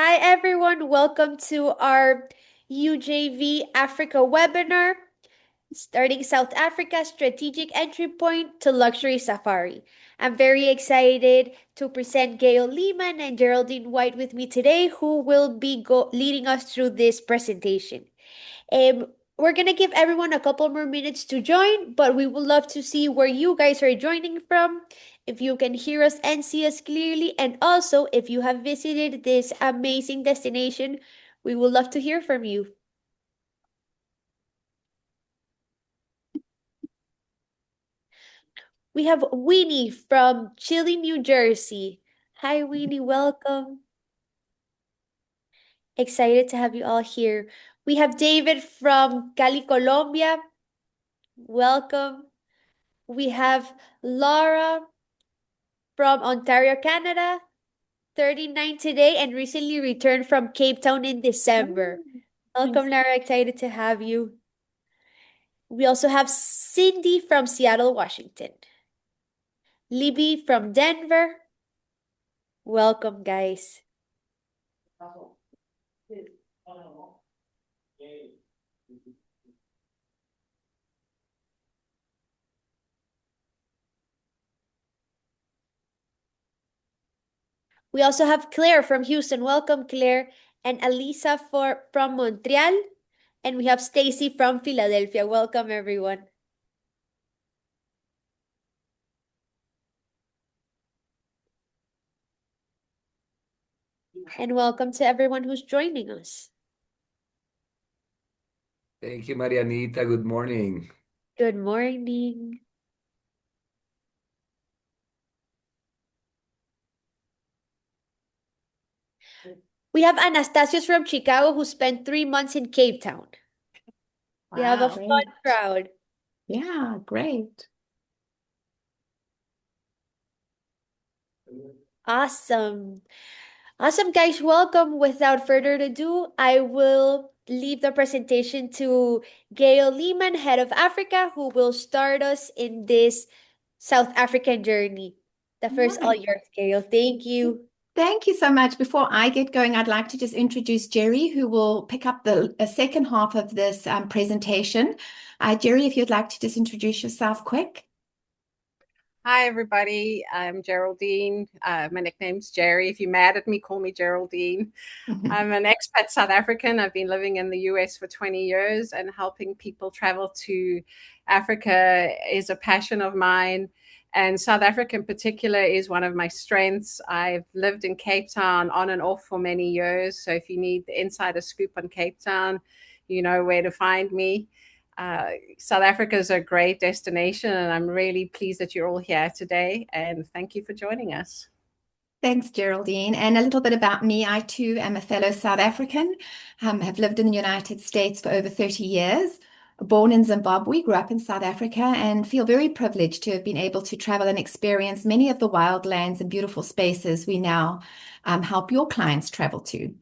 Hi everyone, welcome to our UJV Africa webinar, starting South Africa Strategic Entry Point to Luxury Safari. I'm very excited to present Gail Lehman and Geraldine White with me today, who will be leading us through this presentation. Um, we're gonna give everyone a couple more minutes to join, but we would love to see where you guys are joining from, if you can hear us and see us clearly, and also if you have visited this amazing destination, we would love to hear from you. We have Winnie from Chile, New Jersey. Hi, Winnie, welcome. Excited to have you all here. We have David from Cali, Colombia. Welcome. We have Laura from Ontario, Canada, 39 today, and recently returned from Cape Town in December. Oh, Welcome, nice. Lara. Excited to have you. We also have Cindy from Seattle, Washington. Libby from Denver. Welcome, guys. We also have Claire from Houston. Welcome, Claire. And Alisa from Montreal. And we have Stacy from Philadelphia. Welcome, everyone. And welcome to everyone who's joining us. Thank you, Marianita. Good morning. Good morning. We have Anastasius from Chicago who spent 3 months in Cape Town. We have a Wow. fun Great. crowd. Yeah, great. Awesome. Awesome, guys. Welcome. Without further ado, I will leave the presentation to Gail Lehman, Head of Africa, who will start us in this South African journey. The first all Right. yours, Gail. Thank you. Thank you so much. Before I get going, I'd like to just introduce Jerry, who will pick up the second half of this presentation. Jerry, if you'd like to just introduce yourself quick. Hi, everybody. I'm Geraldine. My nickname's Jerry. If you're mad at me, call me Geraldine. I'm an expat South African. I've been living in the US for 20 years, and helping people travel to Africa is a passion of mine. And South Africa in particular is one of my strengths. I've lived in Cape Town on and off for many years. So if you need the insider scoop on Cape Town, you know where to find me. South Africa is a great destination, and I'm really pleased that you're all here today. And thank you for joining us. Thanks, Geraldine. And a little bit about me. I too am a fellow South African, have lived in the United States for over 30 years, born in Zimbabwe, grew up in South Africa, and feel very privileged to have been able to travel and experience many of the wildlands and beautiful spaces we now help your clients travel to.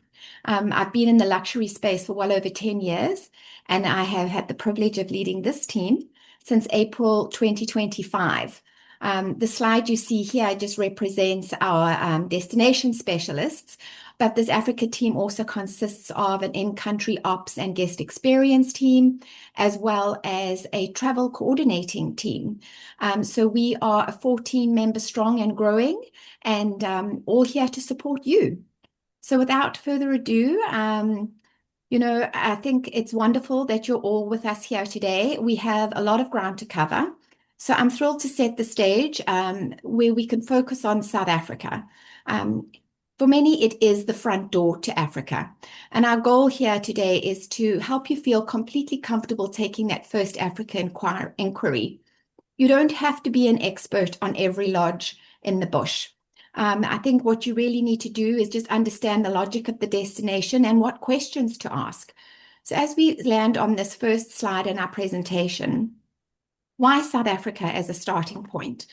I've been in the luxury space for well over 10 years, and I have had the privilege of leading this team since April 2025. The slide you see here just represents our destination specialists, but this Africa team also consists of an in-country ops and guest experience team, as well as a travel coordinating team. So we are a 14-member strong and growing, and all here to support you. So without further ado, I think it's wonderful that you're all with us here today. We have a lot of ground to cover. So I'm thrilled to set the stage where we can focus on South Africa. For many, it is the front door to Africa. And our goal here today is to help you feel completely comfortable taking that first Africa inquiry. You don't have to be an expert on every lodge in the bush. I think what you really need to do is just understand the logic of the destination and what questions to ask. So as we land on this first slide in our presentation, why South Africa as a starting point?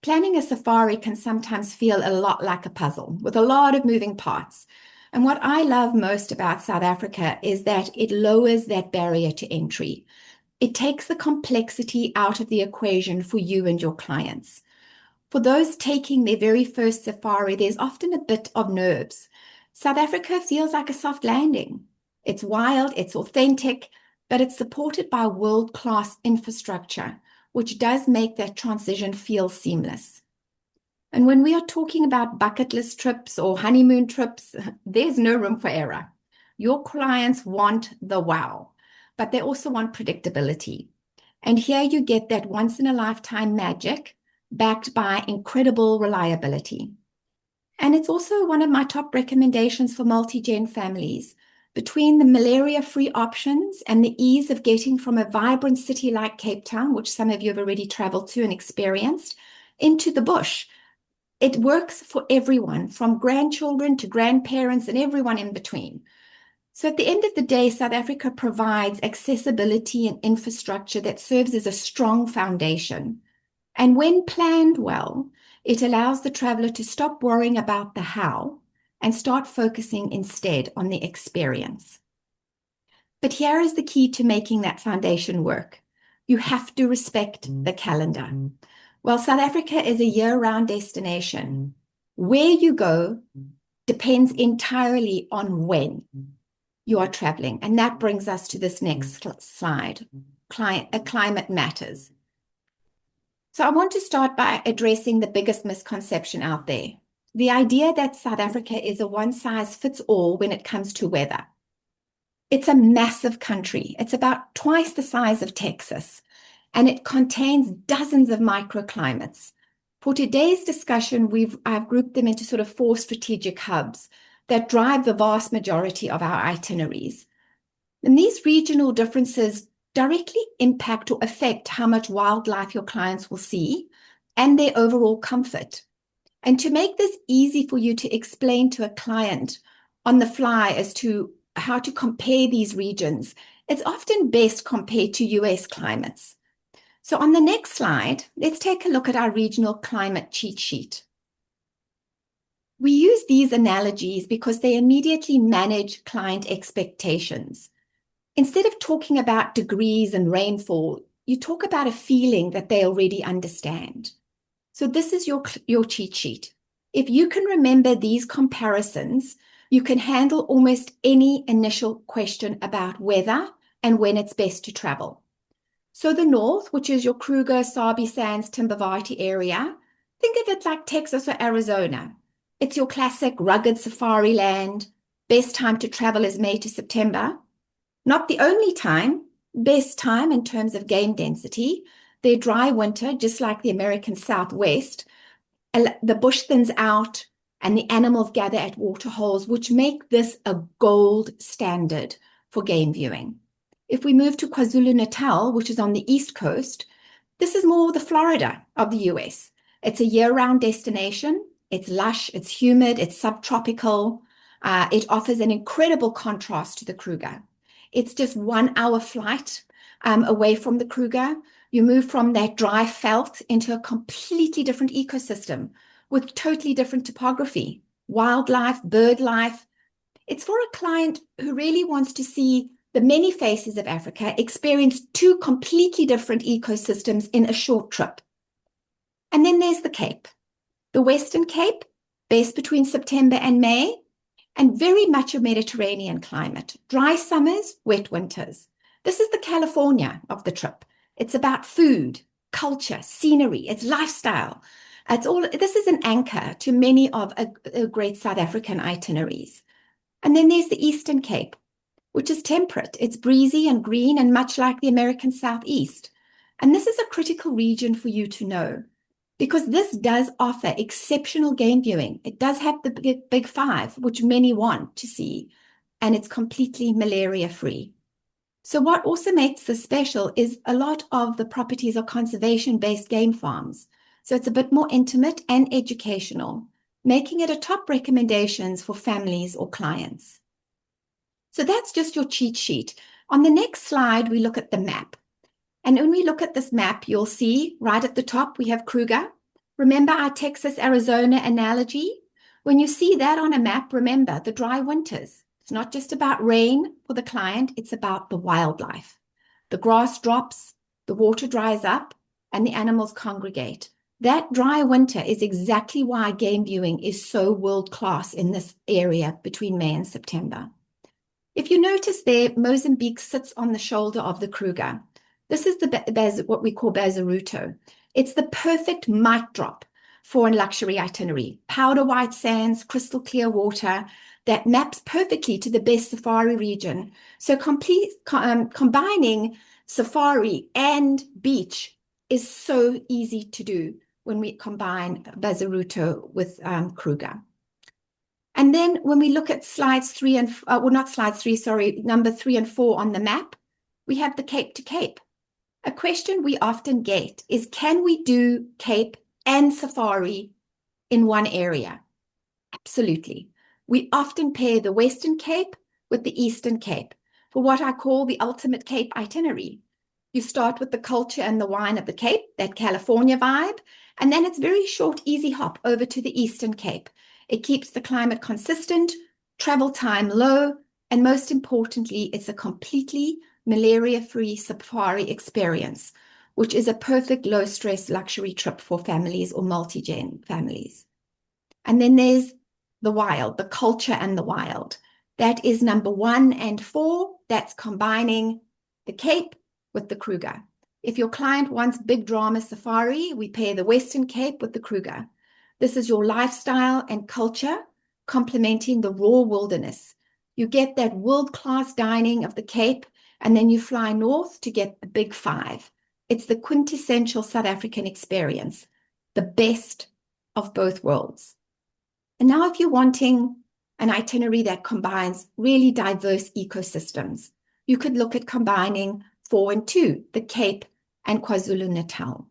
Planning a safari can sometimes feel a lot like a puzzle with a lot of moving parts. And what I love most about South Africa is that it lowers that barrier to entry. It takes the complexity out of the equation for you and your clients. For those taking their very first safari, there's often a bit of nerves. South Africa feels like a soft landing. It's wild, it's authentic, but it's supported by world-class infrastructure, which does make that transition feel seamless. And when we are talking about bucket list trips or honeymoon trips, there's no room for error. Your clients want the wow, but they also want predictability. And here you get that once-in-a-lifetime magic backed by incredible reliability. And it's also one of my top recommendations for multi-gen families. Between the malaria-free options and the ease of getting from a vibrant city like Cape Town, which some of you have already traveled to and experienced, into the bush, it works for everyone, from grandchildren to grandparents and everyone in between. So at the end of the day, South Africa provides accessibility and infrastructure that serves as a strong foundation. And when planned well, it allows the traveler to stop worrying about the how and start focusing instead on the experience. But here is the key to making that foundation work. You have to respect the calendar. While South Africa is a year-round destination, where you go depends entirely on when you are traveling. And that brings us to this next slide. Climate matters. So I want to start by addressing the biggest misconception out there. The idea that South Africa is a one-size-fits-all when it comes to weather. It's a massive country. It's about twice the size of Texas, and it contains dozens of microclimates. For today's discussion, I've grouped them into sort of 4 strategic hubs that drive the vast majority of our itineraries. And these regional differences directly impact or affect how much wildlife your clients will see and their overall comfort. And to make this easy for you to explain to a client on the fly as to how to compare these regions, it's often best compared to US climates. So on the next slide, let's take a look at our regional climate cheat sheet. We use these analogies because they immediately manage client expectations. Instead of talking about degrees and rainfall, you talk about a feeling that they already understand. So this is your cheat sheet. If you can remember these comparisons, you can handle almost any initial question about weather and when it's best to travel. So the north, which is your Kruger, Sabi Sands, Timbavati area, think of it like Texas or Arizona. It's your classic rugged safari land. Best time to travel is May to September. Not the only time, best time in terms of game density. Their dry winter, just like the American Southwest, the bush thins out and the animals gather at waterholes, which make this a gold standard for game viewing. If we move to KwaZulu-Natal, which is on the East Coast, this is more the Florida of the US. It's a year-round destination. It's lush, it's humid, it's subtropical. It offers an incredible contrast to the Kruger. It's just 1 hour flight away from the Kruger. You move from that dry veld into a completely different ecosystem with totally different topography, wildlife, bird life. It's for a client who really wants to see the many faces of Africa, experience 2 completely different ecosystems in a short trip. And then there's the Cape. The Western Cape, best between September and May, and very much a Mediterranean climate. Dry summers, wet winters. This is the California of the trip. It's about food, culture, scenery, it's lifestyle. This is an anchor to many of a great South African itineraries. And then there's the Eastern Cape, which is temperate. It's breezy and green and much like the American Southeast. And this is a critical region for you to know, because this does offer exceptional game viewing. It does have the big 5, which many want to see, and it's completely malaria-free. So what also makes this special is a lot of the properties are conservation-based game farms. So it's a bit more intimate and educational, making it a top recommendations for families or clients. So that's just your cheat sheet. On the next slide, we look at the map. And when we look at this map, you'll see right at the top, we have Kruger. Remember our Texas-Arizona analogy? When you see that on a map, remember the dry winters. It's not just about rain for the client, it's about the wildlife. The grass drops, the water dries up, and the animals congregate. That dry winter is exactly why game viewing is so world-class in this area between May and September. If you notice there, Mozambique sits on the shoulder of the Kruger. This is what we call Bazaruto. It's the perfect mic drop for a luxury itinerary. Powder white sands, crystal clear water that maps perfectly to the best safari region. So combining safari and beach is so easy to do when we combine Bazaruto with Kruger. And then when we look at number 3 and 4 on the map, we have the Cape to Cape. A question we often get is, can we do Cape and safari in one area? Absolutely. We often pair the Western Cape with the Eastern Cape for what I call the ultimate Cape itinerary. You start with the culture and the wine of the Cape, that California vibe, and then it's very short, easy hop over to the Eastern Cape. It keeps the climate consistent, travel time low, and most importantly, it's a completely malaria-free safari experience, which is a perfect low-stress luxury trip for families or multi-gen families. And then there's the wild, the culture and the wild. That is number 1 and 4. That's combining the Cape with the Kruger. If your client wants big drama safari, we pair the Western Cape with the Kruger. This is your lifestyle and culture complementing the raw wilderness. You get that world-class dining of the Cape, and then you fly north to get the big 5. It's the quintessential South African experience, the best of both worlds. And now if you're wanting an itinerary that combines really diverse ecosystems, you could look at combining 4 and 2, the Cape and KwaZulu-Natal.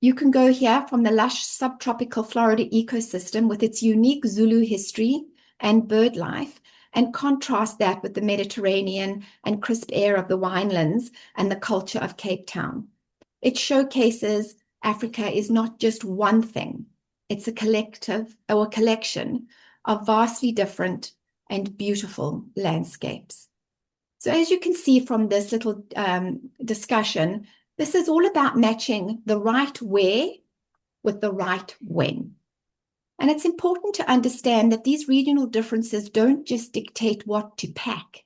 You can go here from the lush subtropical Florida ecosystem with its unique Zulu history and bird life, and contrast that with the Mediterranean and crisp air of the winelands and the culture of Cape Town. It showcases Africa is not just one thing. It's a collective or a collection of vastly different and beautiful landscapes. So as you can see from this little discussion, this is all about matching the right where with the right when. And it's important to understand that these regional differences don't just dictate what to pack.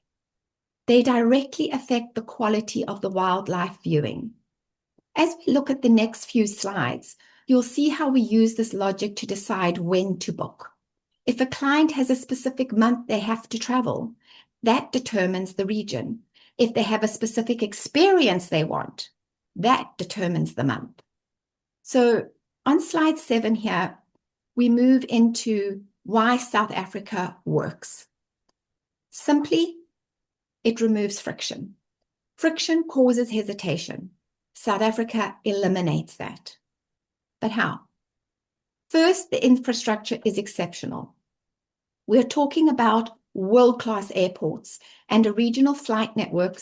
They directly affect the quality of the wildlife viewing. As we look at the next few slides, you'll see how we use this logic to decide when to book. If a client has a specific month they have to travel, that determines the region. If they have a specific experience they want, that determines the month. So on slide 7 here, we move into why South Africa works. Simply, it removes friction. Friction causes hesitation. South Africa eliminates that. But how? First, the infrastructure is exceptional. We're talking about world-class airports and a regional flight network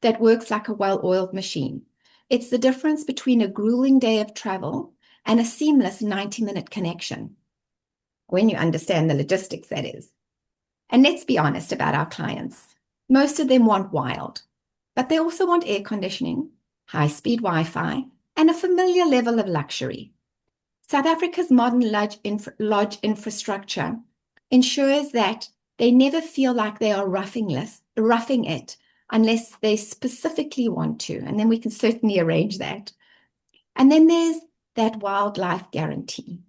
that works like a well-oiled machine. It's the difference between a grueling day of travel and a seamless 90-minute connection, when you understand the logistics, that is. And let's be honest about our clients. Most of them want wild, but they also want air conditioning, high-speed Wi-Fi, and a familiar level of luxury. South Africa's modern lodge infrastructure ensures that they never feel like they are roughing it unless they specifically want to, and then we can certainly arrange that. And then there's that wildlife guarantee.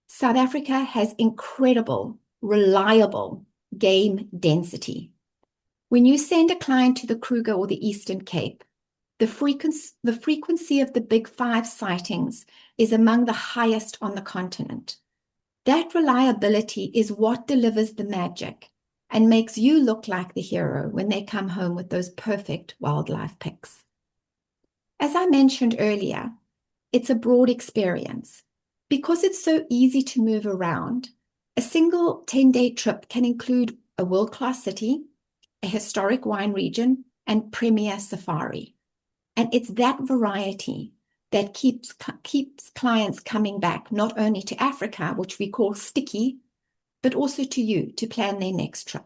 South Africa has incredible, reliable game density. When you send a client to the Kruger or the Eastern Cape, the frequency of the big 5 sightings is among the highest on the continent. That reliability is what delivers the magic and makes you look like the hero when they come home with those perfect wildlife pics. As I mentioned earlier, it's a broad experience. Because it's so easy to move around, a single 10-day trip can include a world-class city, a historic wine region, and premier safari. And it's that variety that keeps clients coming back, not only to Africa, which we call sticky, but also to you to plan their next trip.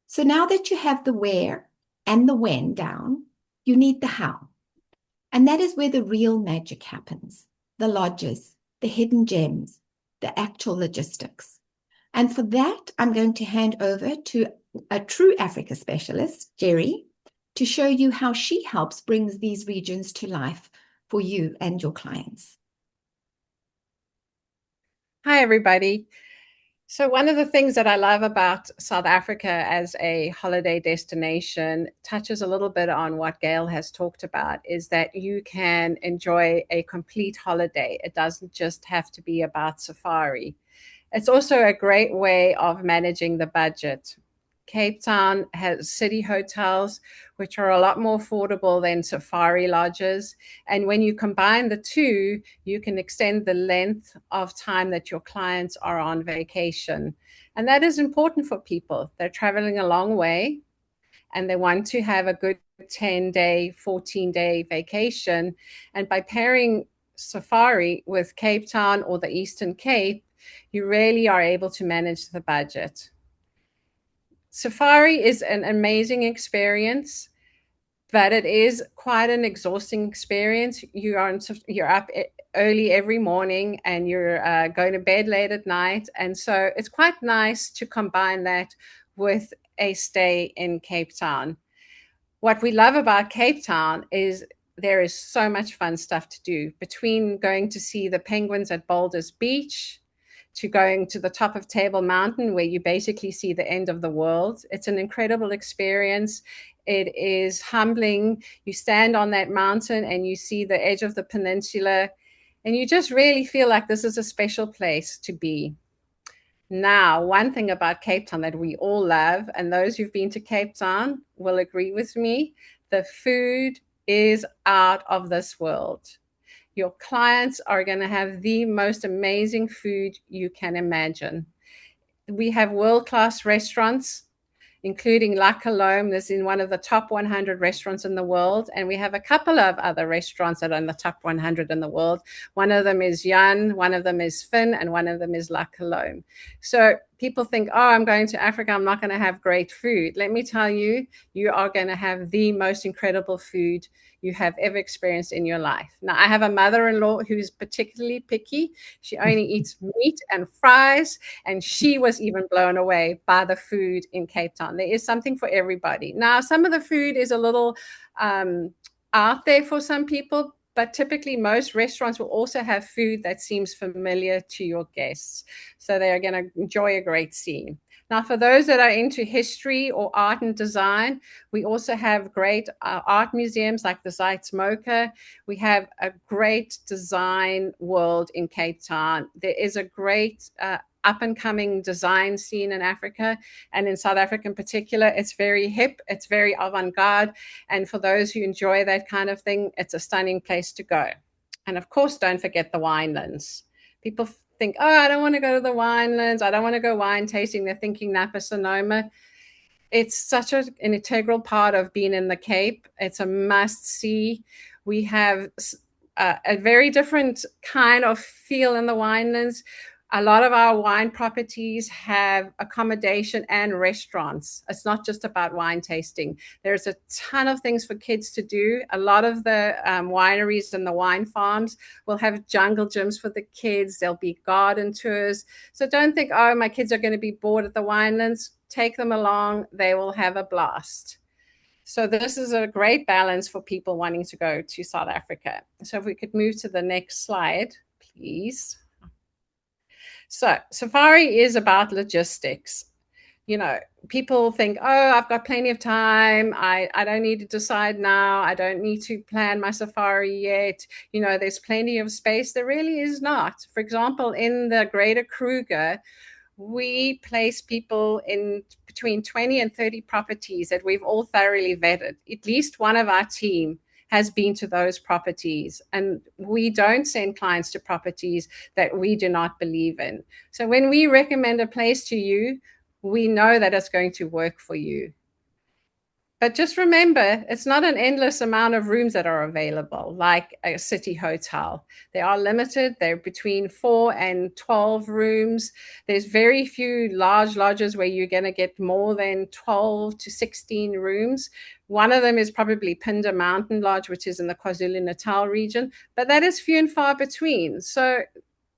So now that you have the where and the when down, you need the how. And that is where the real magic happens, the lodges, the hidden gems, the actual logistics. And for that, I'm going to hand over to a true Africa specialist, Jerry, to show you how she helps bring these regions to life for you and your clients. Hi, everybody. So one of the things that I love about South Africa as a holiday destination touches a little bit on what Gail has talked about, is that you can enjoy a complete holiday. It doesn't just have to be about safari. It's also a great way of managing the budget. Cape Town has city hotels, which are a lot more affordable than safari lodges. And when you combine the two, you can extend the length of time that your clients are on vacation. And that is important for people. They're traveling a long way and they want to have a good 10-day, 14-day vacation. And by pairing safari with Cape Town or the Eastern Cape, you really are able to manage the budget. Safari is an amazing experience, but it is quite an exhausting experience. You're up early every morning and you're going to bed late at night. And so it's quite nice to combine that with a stay in Cape Town. What we love about Cape Town is there is so much fun stuff to do, between going to see the penguins at Boulders Beach to going to the top of Table Mountain, where you basically see the end of the world. It's an incredible experience. It is humbling. You stand on that mountain and you see the edge of the peninsula, and you just really feel like this is a special place to be. Now, one thing about Cape Town that we all love, and those who've been to Cape Town will agree with me, the food is out of this world. Your clients are going to have the most amazing food you can imagine. We have world-class restaurants, including La Colombe. This is one of the top 100 restaurants in the world. And we have a couple of other restaurants that are in the top 100 in the world. One of them is Jan, one of them is Finn, and one of them is La Colombe. So people think, oh, I'm going to Africa, I'm not going to have great food. Let me tell you, you are going to have the most incredible food you have ever experienced in your life. Now, I have a mother-in-law who's particularly picky. She only eats meat and fries, and she was even blown away by the food in Cape Town. There is something for everybody. Now, some of the food is a little out there for some people, but typically most restaurants will also have food that seems familiar to your guests. So they are going to enjoy a great scene. Now, for those that are into history or art and design, we also have great art museums like the Zuid-Smoker. We have a great design world in Cape Town. There is a great up-and-coming design scene in Africa, and in South Africa in particular. It's very hip, it's very avant-garde, and for those who enjoy that kind of thing, it's a stunning place to go. And of course, don't forget the winelands. People think, oh, I don't want to go to the winelands, I don't want to go wine tasting. They're thinking Napa Sonoma. It's such an integral part of being in the Cape. It's a must-see. We have a very different kind of feel in the winelands. A lot of our wine properties have accommodation and restaurants. It's not just about wine tasting. There's a ton of things for kids to do. A lot of the wineries and the wine farms will have jungle gyms for the kids. There'll be garden tours. So don't think, oh, my kids are going to be bored at the winelands. Take them along. They will have a blast. So this is a great balance for people wanting to go to South Africa. So if we could move to the next slide, please. So safari is about logistics. You know, people think, oh, I've got plenty of time. I don't need to decide now. I don't need to plan my safari yet. You know, there's plenty of space. There really is not. For example, in the Greater Kruger, we place people in between 20 and 30 properties that we've all thoroughly vetted. At least one of our team has been to those properties, and we don't send clients to properties that we do not believe in. So when we recommend a place to you, we know that it's going to work for you. But just remember, it's not an endless amount of rooms that are available, like a city hotel. They are limited. They're between 4 and 12 rooms. There's very few large lodges where you're going to get more than 12 to 16 rooms. One of them is probably Phinda Mountain Lodge, which is in the KwaZulu-Natal region, but that is few and far between. So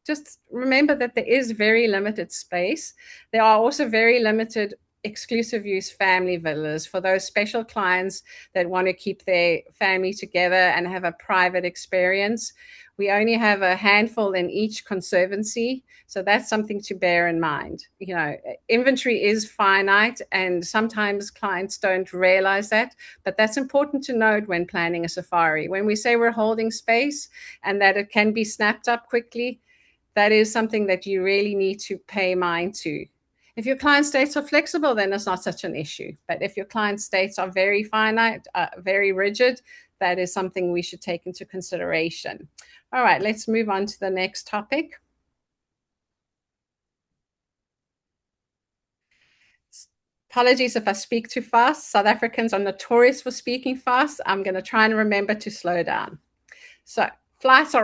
just remember that there is very limited space. There are also very limited exclusive use family villas for those special clients that want to keep their family together and have a private experience. We only have a handful in each conservancy, so that's something to bear in mind. You know, inventory is finite, and sometimes clients don't realize that, but that's important to note when planning a safari. When we say we're holding space and that it can be snapped up quickly, that is something that you really need to pay mind to. If your client states are flexible, then it's not such an issue. But if your client states are very finite, very rigid, that is something we should take into consideration. All right, let's move on to the next topic. Apologies if I speak too fast. South Africans are notorious for speaking fast. I'm going to try and remember to slow down. So flights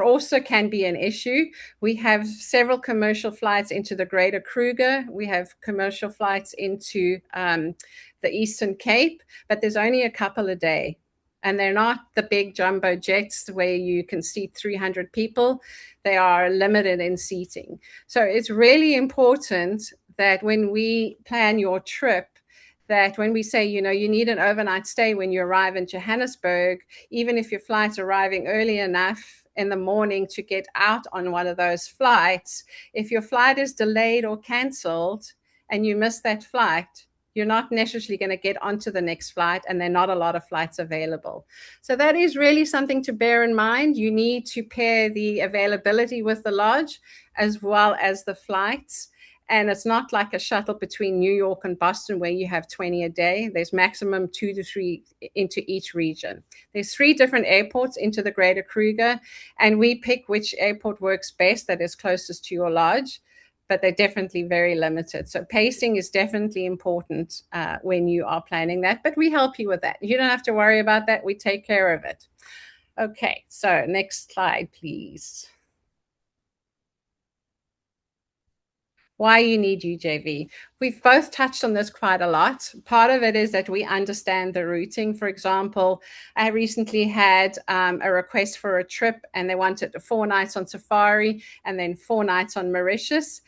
can be an issue. We have several commercial flights into the Greater Kruger. We have commercial flights into the Eastern Cape, but there's only a couple a day. And they're not the big jumbo jets where you can seat 300 people. They are limited in seating. So it's really important that when we plan your trip, that when we say, you know, you need an overnight stay when you arrive in Johannesburg, even if your flight's arriving early enough in the morning to get out on one of those flights, if your flight is delayed or canceled and you miss that flight, you're not necessarily going to get onto the next flight, and there are not a lot of flights available. So that is really something to bear in mind. You need to pair the availability with the lodge as well as the flights. And it's not like a shuttle between New York and Boston where you have 20 a day. There's maximum 2 to 3 into each region. There's 3 different airports into the Greater Kruger, and we pick which airport works best that is closest to your lodge, but they're definitely very limited. So pacing is definitely important when you are planning that, but we help you with that. You don't have to worry about that. We take care of it. Okay, so next slide, please. Why you need UJV. We've both touched on this quite a lot. Part of it is that we understand the routing. For example, I recently had a request for a trip, and they wanted 4 nights on safari and then 4 nights on Mauritius.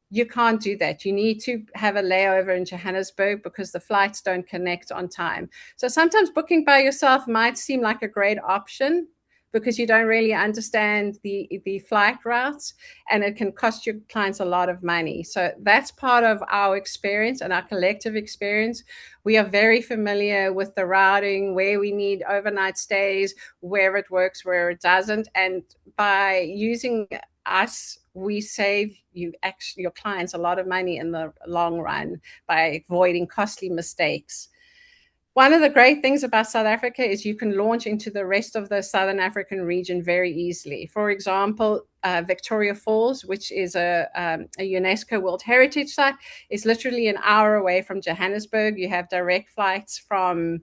You can't do that. You need to have a layover in Johannesburg because the flights don't connect on time. So sometimes booking by yourself might seem like a great option because you don't really understand the flight routes, and it can cost your clients a lot of money. So that's part of our experience and our collective experience. We are very familiar with the routing, where we need overnight stays, where it works, where it doesn't. And by using us, we save your clients a lot of money in the long run by avoiding costly mistakes. One of the great things about South Africa is you can launch into the rest of the Southern African region very easily. For example, Victoria Falls, which is a UNESCO World Heritage Site, is literally an hour away from Johannesburg. You have direct flights from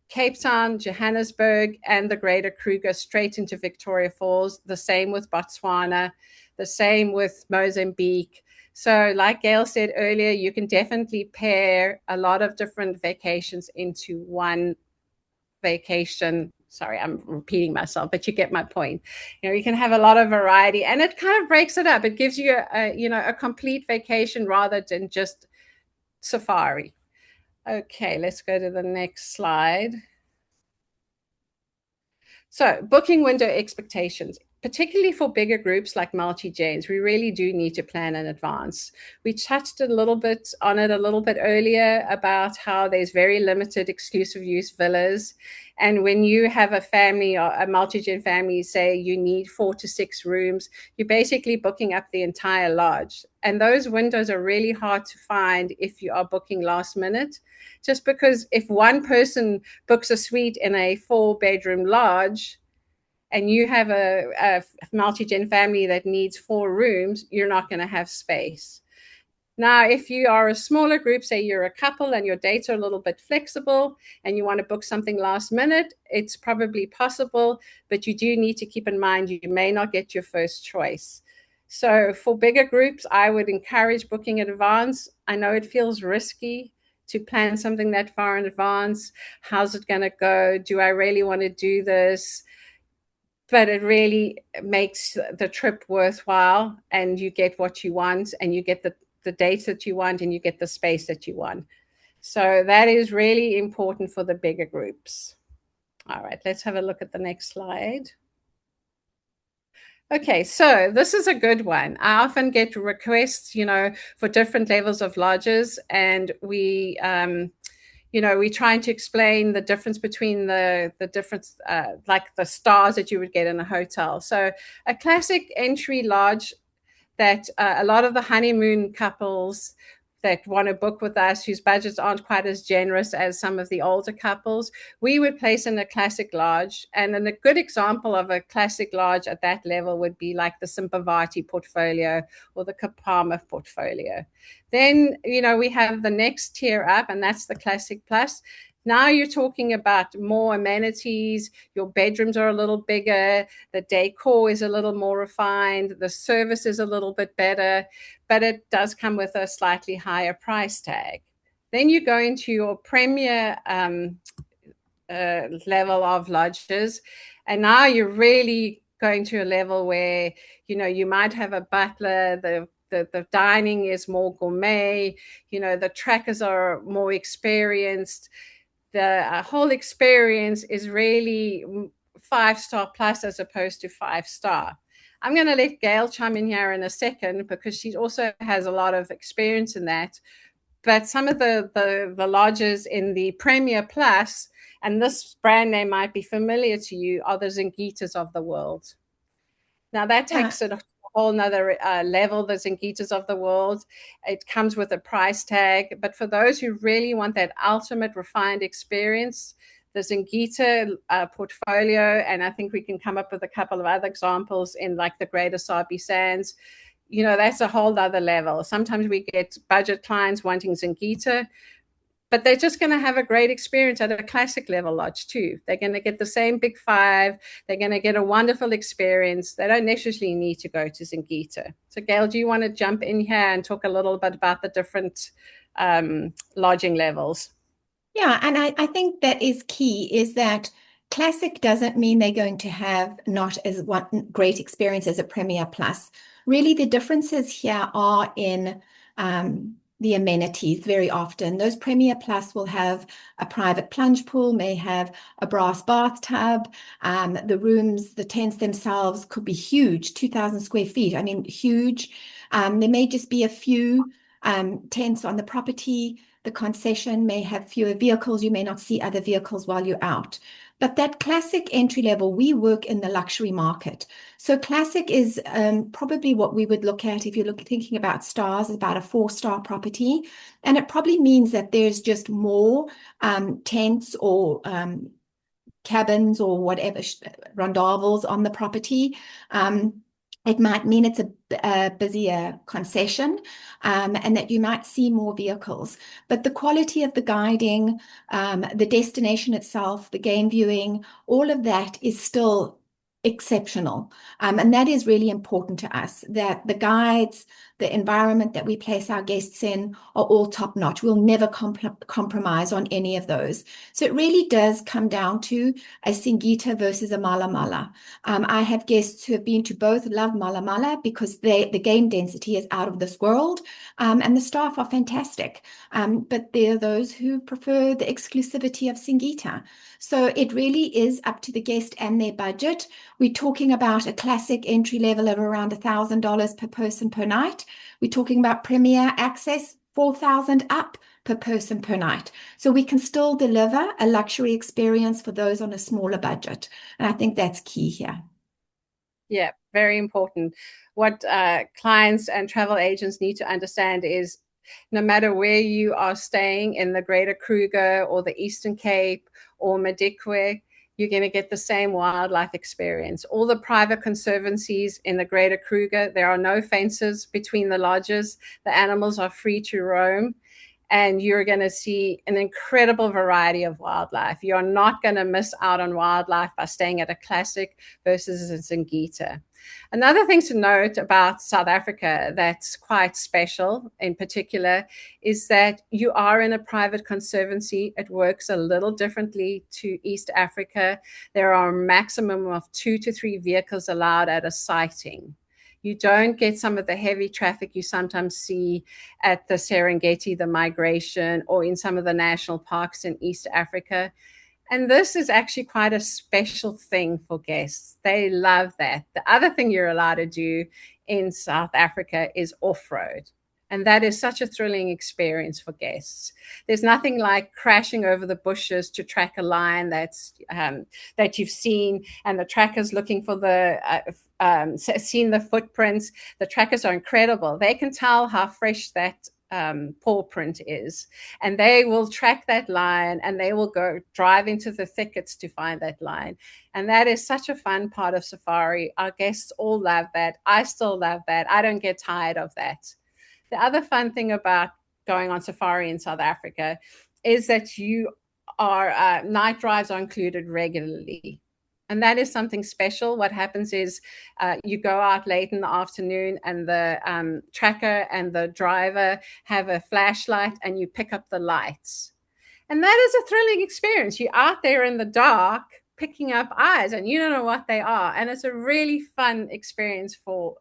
Cape Town, Johannesburg, and the Greater Kruger straight into Victoria Falls. The same with Botswana, the same with Mozambique. So like Gail said earlier, you can definitely pair a lot of different vacations into one vacation. Sorry, I'm repeating myself, but you get my point. You know, you can have a lot of variety, and it kind of breaks it up. It gives you a complete vacation rather than just safari. Okay, let's go to the next slide. So booking window expectations, particularly for bigger groups like multi-gens, we really do need to plan in advance. We touched a little bit on it a little bit earlier about how there's very limited exclusive use villas. And when you have a family or a multi-gen family, say you need 4 to 6 rooms, you're basically booking up the entire lodge. And those windows are really hard to find if you are booking last minute, just because if one person books a suite in a 4-bedroom lodge and you have a multi-gen family that needs 4 rooms, you're not going to have space. Now, if you are a smaller group, say you're a couple and your dates are a little bit flexible and you want to book something last minute, it's probably possible, but you do need to keep in mind you may not get your first choice. So for bigger groups, I would encourage booking in advance. I know it feels risky to plan something that far in advance. How's it going to go? Do I really want to do this? But it really makes the trip worthwhile, and you get what you want, and you get the dates that you want, and you get the space that you want. So that is really important for the bigger groups. All right, let's have a look at the next slide. Okay, so this is a good one. I often get requests, for different levels of lodges, and we're trying to explain the difference between the different, like the stars that you would get in a hotel. So a classic entry lodge that a lot of the honeymoon couples that want to book with us, whose budgets aren't quite as generous as some of the older couples, we would place in a classic lodge. And then a good example of a classic lodge at that level would be like the Simpavati portfolio or the Kapama portfolio. Then, we have the next tier up, and that's the Classic Plus. Now you're talking about more amenities. Your bedrooms are a little bigger. The decor is a little more refined. The service is a little bit better, but it does come with a slightly higher price tag. Then you go into your premier level of lodges, and now you're really going to a level where, you might have a butler, the dining is more gourmet, the trackers are more experienced. The whole experience is really 5-star plus as opposed to 5-star. I'm going to let Gail chime in here in a second because she also has a lot of experience in that. But some of the lodges in the Premier Plus, and this brand name might be familiar to you, are the Zingitas of the world. Now that takes it a whole nother level, the Zingitas of the world. It comes with a price tag, but for those who really want that ultimate refined experience, the Zingita portfolio, and I think we can come up with a couple of other examples in like the Greater Sabi Sands, that's a whole other level. Sometimes we get budget clients wanting Zingita, but they're just going to have a great experience at a classic level lodge too. They're going to get the same big five. They're going to get a wonderful experience. They don't necessarily need to go to Zingita. So Gail, do you want to jump in here and talk a little bit about the different lodging levels? Yeah, and I think that is key, is that classic doesn't mean they're going to have not as one great experience as a Premier Plus. Really, the differences here are in the amenities very often. Those Premier Plus will have a private plunge pool, may have a brass bathtub. The rooms, the tents themselves could be huge, 2,000 square feet. I mean, huge. There may just be a few tents on the property. The concession may have fewer vehicles. You may not see other vehicles while you're out. But that classic entry level, we work in the luxury market. So classic is probably what we would look at if you're thinking about stars, about a 4-star property. And it probably means that there's just more tents or cabins or whatever, rondavels on the property. It might mean it's a busier concession and that you might see more vehicles. But the quality of the guiding, the destination itself, the game viewing, all of that is still exceptional. And that is really important to us, that the guides, the environment that we place our guests in are all top notch. We'll never compromise on any of those. So it really does come down to a Singita versus a Mala Mala. I have guests who have been to both, love Mala Mala because the game density is out of this world, and the staff are fantastic. But there are those who prefer the exclusivity of Singita. So it really is up to the guest and their budget. We're talking about a classic entry level of around $1,000 per person per night. We're talking about premier access, $4,000 up per person per night. So we can still deliver a luxury experience for those on a smaller budget. And I think that's key here. Yeah, very important. What clients and travel agents need to understand is no matter where you are staying in the Greater Kruger or the Eastern Cape or Madikwe, you're going to get the same wildlife experience. All the private conservancies in the Greater Kruger, there are no fences between the lodges. The animals are free to roam, and you're going to see an incredible variety of wildlife. You're not going to miss out on wildlife by staying at a classic versus a Zingita. Another thing to note about South Africa that's quite special in particular is that you are in a private conservancy. It works a little differently to East Africa. There are a maximum of 2 to 3 vehicles allowed at a sighting. You don't get some of the heavy traffic you sometimes see at the Serengeti, the migration, or in some of the national parks in East Africa. And this is actually quite a special thing for guests. They love that. The other thing you're allowed to do in South Africa is off-road. And that is such a thrilling experience for guests. There's nothing like crashing over the bushes to track a lion that you've seen, and the tracker's looking for seen the footprints. The trackers are incredible. They can tell how fresh that paw print is, and they will track that lion, and they will go drive into the thickets to find that lion. And that is such a fun part of safari. Our guests all love that. I still love that. I don't get tired of that. The other fun thing about going on safari in South Africa is that night drives are included regularly. And that is something special. What happens is you go out late in the afternoon, and the tracker and the driver have a flashlight, and you pick up the lights. And that is a thrilling experience. You're out there in the dark picking up eyes, and you don't know what they are. And it's a really fun experience for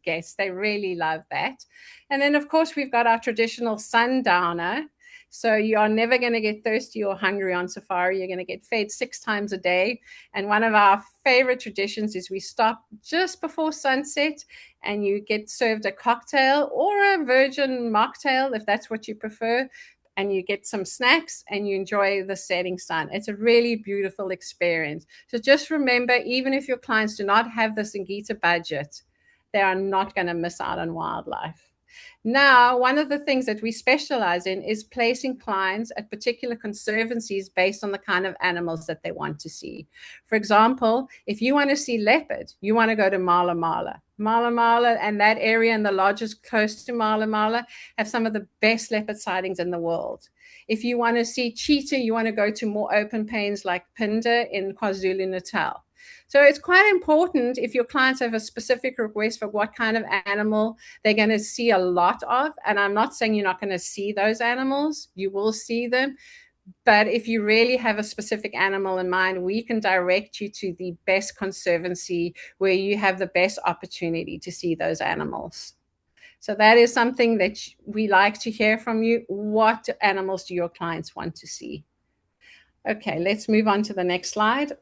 guests. They really love that. And then, of course, we've got our traditional sundowner. So you are never going to get thirsty or hungry on safari. You're going to get fed 6 times a day. And one of our favorite traditions is we stop just before sunset, and you get served a cocktail or a virgin mocktail, if that's what you prefer. And you get some snacks, and you enjoy the setting sun. It's a really beautiful experience. So just remember, even if your clients do not have the Zingita budget, they are not going to miss out on wildlife. Now, one of the things that we specialize in is placing clients at particular conservancies based on the kind of animals that they want to see. For example, if you want to see leopard, you want to go to Mala Mala. Mala Mala and that area and the lodges close to Mala Mala have some of the best leopard sightings in the world. If you want to see cheetah, you want to go to more open plains like Phinda in KwaZulu-Natal. So it's quite important, if your clients have a specific request for what kind of animal they're going to see a lot of. And I'm not saying you're not going to see those animals. You will see them. But if you really have a specific animal in mind, we can direct you to the best conservancy where you have the best opportunity to see those animals. So that is something that we like to hear from you. What animals do your clients want to see? Okay, let's move on to the next slide.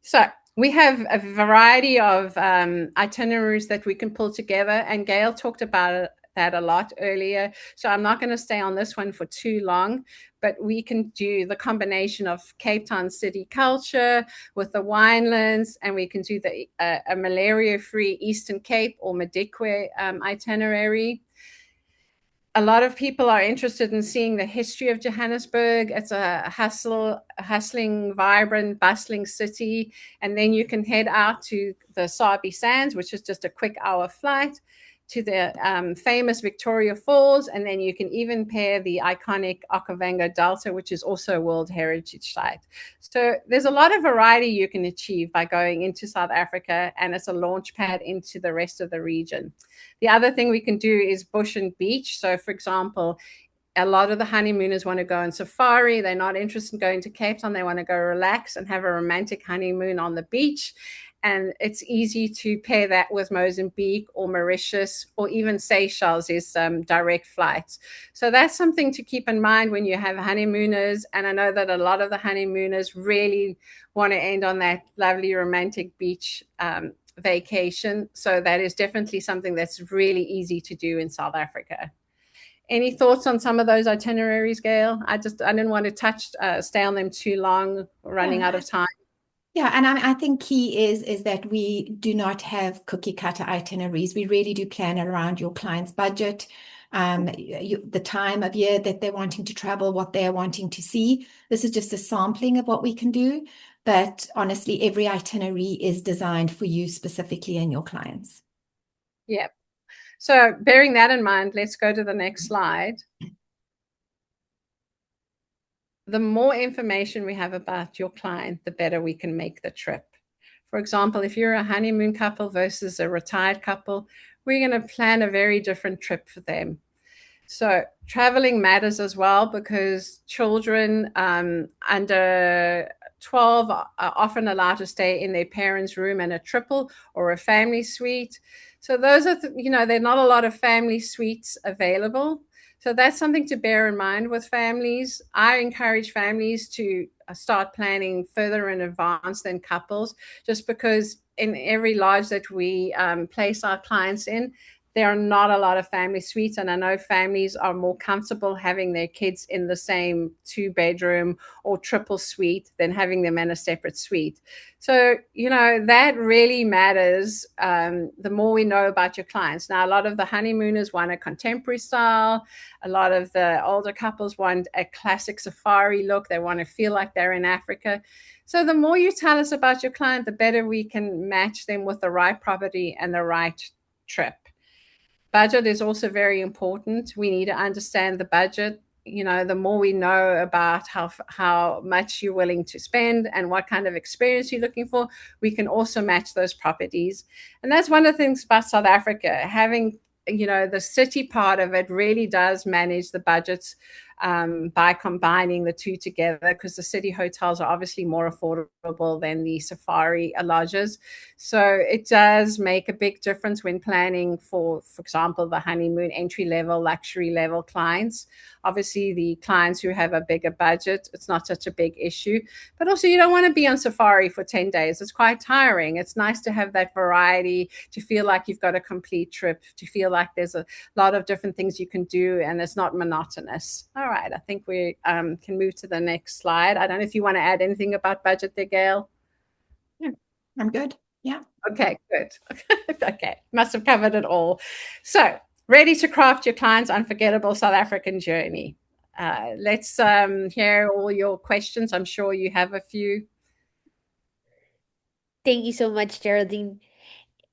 So we have a variety of itineraries that we can pull together, and Gail talked about that a lot earlier. So I'm not going to stay on this one for too long, but we can do the combination of Cape Town city culture with the winelands, and we can do a malaria-free Eastern Cape or Madikwe itinerary. A lot of people are interested in seeing the history of Johannesburg. It's a hustling, vibrant, bustling city. And then you can head out to the Sabi Sands, which is just a quick hour flight, to the famous Victoria Falls. And then you can even pair the iconic Okavango Delta, which is also a World Heritage Site. So there's a lot of variety you can achieve by going into South Africa, and it's a launch pad into the rest of the region. The other thing we can do is bush and beach. So, for example, a lot of the honeymooners want to go on safari. They're not interested in going to Cape Town. They want to go relax and have a romantic honeymoon on the beach. And it's easy to pair that with Mozambique or Mauritius or even Seychelles is direct flights. So that's something to keep in mind when you have honeymooners. And I know that a lot of the honeymooners really want to end on that lovely romantic beach vacation. So that is definitely something that's really easy to do in South Africa. Any thoughts on some of those itineraries, Gail? I didn't want to stay on them too long, running out of time. Yeah, and I think key is that we do not have cookie cutter itineraries. We really do plan around your client's budget. the time of year that they're wanting to travel, what they're wanting to see. This is just a sampling of what we can do. But honestly, every itinerary is designed for you specifically and your clients. Yeah. So bearing that in mind, let's go to the next slide. The more information we have about your client, the better we can make the trip. For example, if you're a honeymoon couple versus a retired couple, we're going to plan a very different trip for them. So traveling matters as well, because children under 12 are often allowed to stay in their parents' room in a triple or a family suite. So those are, there are not a lot of family suites available. So that's something to bear in mind with families. I encourage families to start planning further in advance than couples, just because in every lodge that we place our clients in, there are not a lot of family suites, and I know families are more comfortable having their kids in the same 2-bedroom or triple suite than having them in a separate suite. So, that really matters. The more we know about your clients. Now, a lot of the honeymooners want a contemporary style. A lot of the older couples want a classic safari look. They want to feel like they're in Africa. So the more you tell us about your client, the better we can match them with the right property and the right trip. Budget is also very important. We need to understand the budget. The more we know about how much you're willing to spend and what kind of experience you're looking for, we can also match those properties. And that's one of the things about South Africa. Having, the city part of it really does manage the budgets by combining the two together, because the city hotels are obviously more affordable than the safari lodges. So it does make a big difference when planning for example, the honeymoon entry level, luxury level clients. Obviously, the clients who have a bigger budget, it's not such a big issue. But also, you don't want to be on safari for 10 days. It's quite tiring. It's nice to have that variety, to feel like you've got a complete trip, to feel like there's a lot of different things you can do and it's not monotonous. All right, I think we can move to the next slide. I don't know if you want to add anything about budget there, Gail. Yeah, I'm good. Yeah. Okay, good. Okay, must have covered it all. So, ready to craft your client's unforgettable South African journey. Let's hear all your questions. I'm sure you have a few. Thank you so much, Geraldine.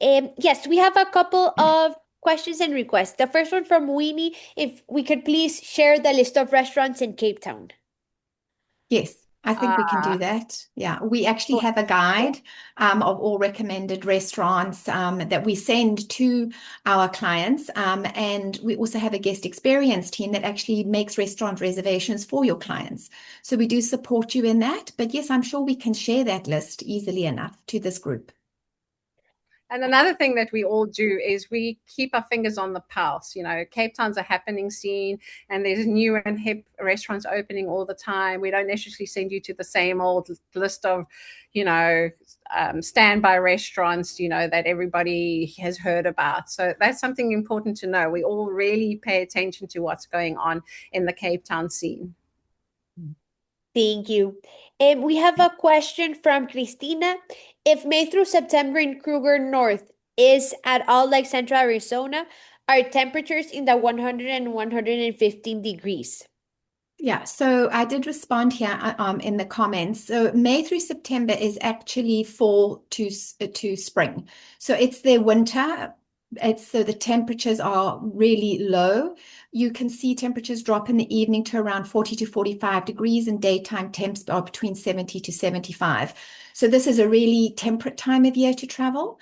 Yes, we have a couple of questions and requests. The first one from Winnie, if we could please share the list of restaurants in Cape Town. Yes, I think we can do that. Yeah, we actually have a guide of all recommended restaurants that we send to our clients. And we also have a guest experience team that actually makes restaurant reservations for your clients. So we do support you in that. But yes, I'm sure we can share that list easily enough to this group. And another thing that we all do is we keep our fingers on the pulse. Cape Town's a happening scene, and there's new and hip restaurants opening all the time. We don't necessarily send you to the same old list of, standby restaurants, that everybody has heard about. So that's something important to know. We all really pay attention to what's going on in the Cape Town scene. Thank you. We have a question from Christina. If May through September in Kruger North is at all like Central Arizona, are temperatures in the 100 and 115 degrees? Yeah, so I did respond here in the comments. So May through September is actually fall to spring. So it's their winter. So the temperatures are really low. You can see temperatures drop in the evening to around 40 to 45 degrees, and daytime temps are between 70 to 75. So this is a really temperate time of year to travel.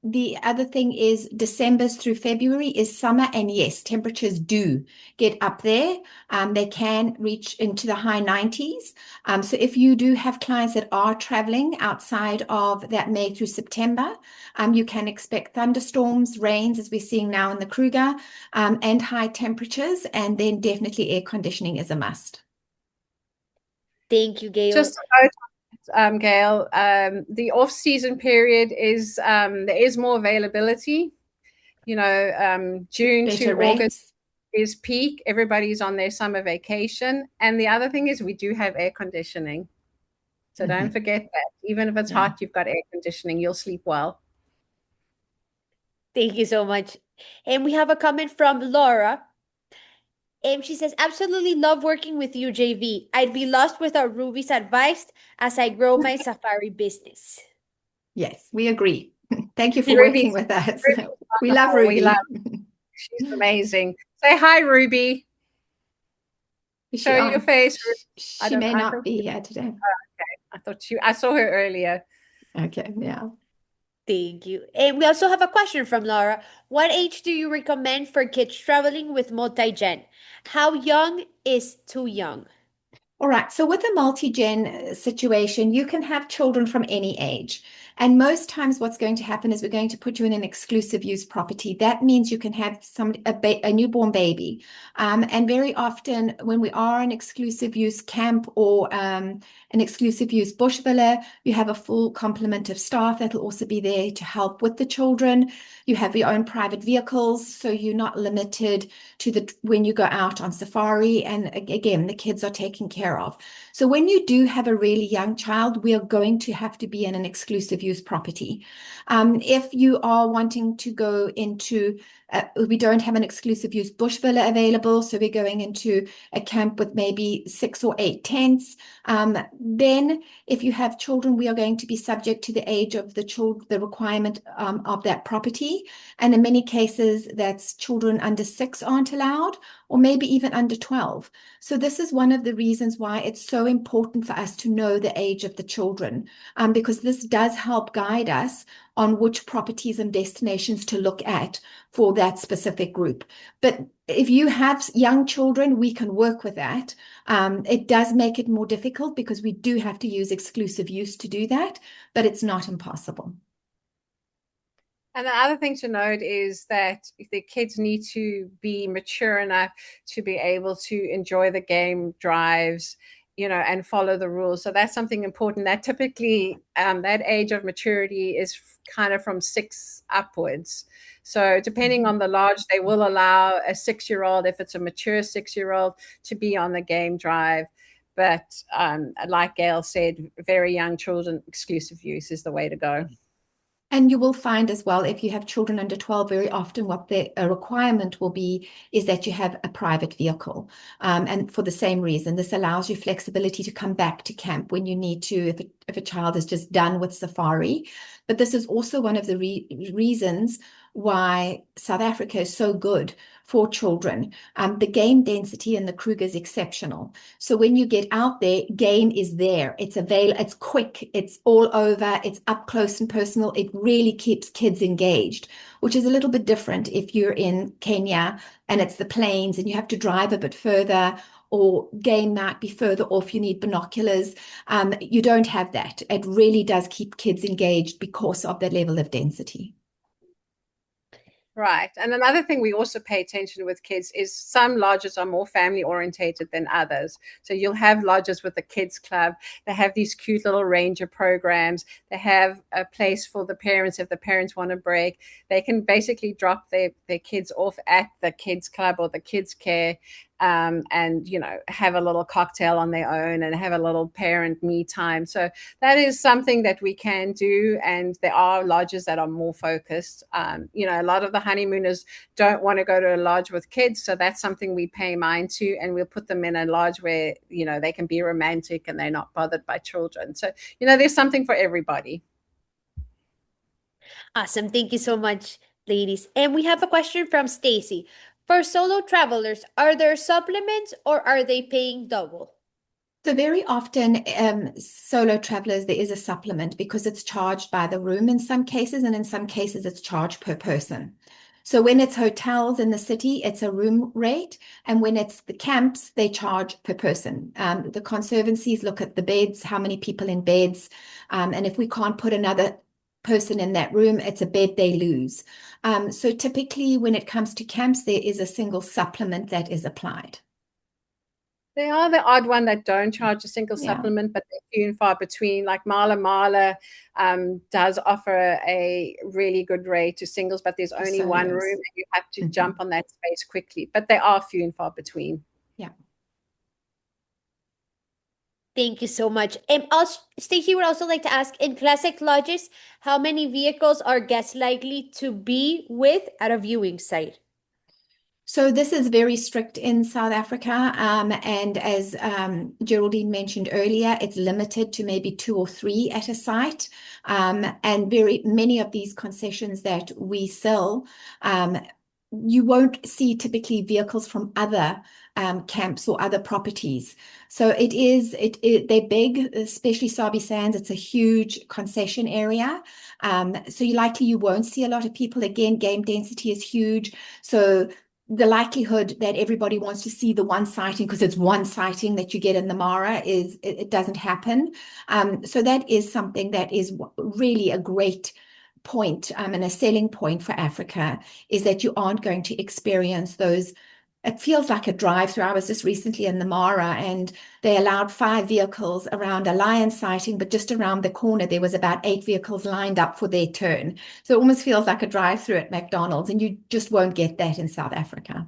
The other thing is December through February is summer, and yes, temperatures do get up there. They can reach into the high 90s. So if you do have clients that are traveling outside of that May through September, you can expect thunderstorms, rains, as we're seeing now in the Kruger, and high temperatures, and then definitely air conditioning is a must. Thank you, Gail. Just to note, Gail, the off-season period is there is more availability. June Better to rates. August is peak. Everybody's on their summer vacation. And the other thing is we do have air conditioning. So don't forget that. Even if it's hot, you've got air conditioning. You'll sleep well. Thank you so much. And we have a comment from Laura. And she says, absolutely love working with UJV. I'd be lost without Ruby's advice as I grow my safari business. Yes, we agree. Thank you for working Ruby's with us. We love wonderful. We love. Ruby. She's amazing. Say hi, Ruby. Is she Show your on? face. I She don't. may I not thought. be here today. I thought she. I saw her earlier. Okay, yeah. Thank you. And we also have a question from Laura. What age do you recommend for kids traveling with multi-gen? How young is too young? All right. So with a multi-gen situation, you can have children from any age. And most times what's going to happen is we're going to put you in an exclusive use property. That means you can have a newborn baby. And very often when we are an exclusive use camp or an exclusive use bush villa, you have a full complement of staff that'll also be there to help with the children. You have your own private vehicles, so you're not limited to when you go out on safari. And again, the kids are taken care of. So when you do have a really young child, we are going to have to be in an exclusive use property. If you are wanting to go into, we don't have an exclusive use bush villa available, so we're going into a camp with maybe 6 or 8 tents. Then if you have children, we are going to be subject to the age of the requirement of that property. And in many cases, that's children under 6 aren't allowed, or maybe even under 12. So this is one of the reasons why it's so important for us to know the age of the children, because this does help guide us on which properties and destinations to look at for that specific group. But if you have young children, we can work with that. It does make it more difficult because we do have to use exclusive use to do that, but it's not impossible. And the other thing to note is that the kids need to be mature enough to be able to enjoy the game drives, and follow the rules. So that's something important. That typically that age of maturity is kind of from 6 upwards. So depending on the lodge, they will allow a 6-year-old, if it's a mature 6-year-old, to be on the game drive. But like Gail said, very young children, exclusive use is the way to go. And you will find as well, if you have children under 12, very often what the requirement will be is that you have a private vehicle. And for the same reason, this allows you flexibility to come back to camp when you need to, if a child is just done with safari. But this is also one of the reasons why South Africa is so good for children. The game density in the Kruger is exceptional. So when you get out there, game is there. It's available. It's quick. It's all over. It's up close and personal. It really keeps kids engaged, which is a little bit different if you're in Kenya and it's the plains and you have to drive a bit further, or game might be further off, you need binoculars. You don't have that. It really does keep kids engaged because of that level of density. Right. And another thing we also pay attention with kids is some lodges are more family orientated than others. So you'll have lodges with a kids club. They have these cute little ranger programs. They have a place for the parents. If the parents want a break, they can basically drop their kids off at the kids club or the kids care, and have a little cocktail on their own and have a little parent me time. So that is something that we can do, and there are lodges that are more focused. A lot of the honeymooners don't want to go to a lodge with kids, so that's something we pay mind to, and we'll put them in a lodge where they can be romantic and they're not bothered by children. So there's something for everybody. Awesome. Thank you so much, ladies. And we have a question from Stacy. For solo travelers, are there supplements or are they paying double? So very often, solo travelers, there is a supplement because it's charged by the room in some cases, and in some cases it's charged per person. So when it's hotels in the city, it's a room rate, and when it's the camps, they charge per person. The conservancies look at the beds, how many people in beds, and if we can't put another person in that room, it's a bed they lose. So typically when it comes to camps, there is a single supplement that is applied. They are the odd one that don't charge a single supplement, but they're few and far between. Like Mala Mala does offer a really good rate to singles, but there's only one room and you have to jump on that space quickly. But they are few and far between. Yeah. Thank you so much. Also, Stacy would also like to ask, in classic lodges, how many vehicles are guests likely to be with at a viewing site? So this is very strict in South Africa, and as Geraldine mentioned earlier, it's limited to maybe 2 or 3 at a site. And very many of these concessions that we sell, you won't see typically vehicles from other camps or other properties. So they're big, especially Sabi Sands. It's a huge concession area. So you won't see a lot of people. Again, game density is huge. So the likelihood that everybody wants to see the one sighting because it's one sighting that you get in the Mara it doesn't happen. So that is something that is really a great point and a selling point for Africa, is that you aren't going to experience those. It feels like a drive-through. I was just recently in the Mara and they allowed 5 vehicles around a lion sighting, but just around the corner there was about 8 vehicles lined up for their turn. So it almost feels like a drive-through at McDonald's, and you just won't get that in South Africa.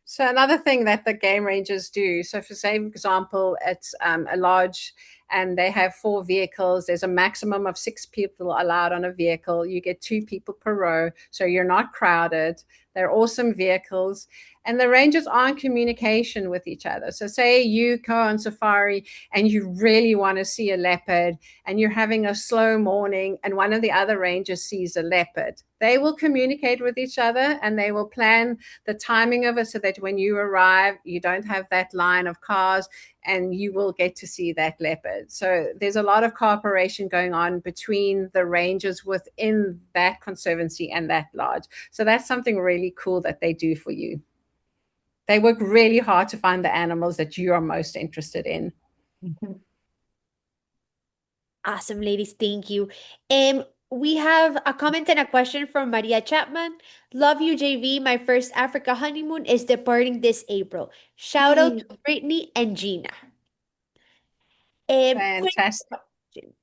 So another thing that the game rangers do, so for say, example, it's a lodge and they have 4 vehicles. There's a maximum of 6 people allowed on a vehicle. You get 2 people per row, so you're not crowded. They're awesome vehicles. And the rangers are in communication with each other. So say you go on safari and you really want to see a leopard and you're having a slow morning and one of the other rangers sees a leopard. They will communicate with each other and they will plan the timing of it so that when you arrive, you don't have that line of cars and you will get to see that leopard. So there's a lot of cooperation going on between the rangers within that conservancy and that lodge. So that's something really cool that they do for you. They work really hard to find the animals that you are most interested in. Mm-hmm. Awesome, ladies. Thank you. We have a comment and a question from Maria Chapman. Love UJV. My first Africa honeymoon is departing this April. Shout out to Brittany and Gina. Fantastic.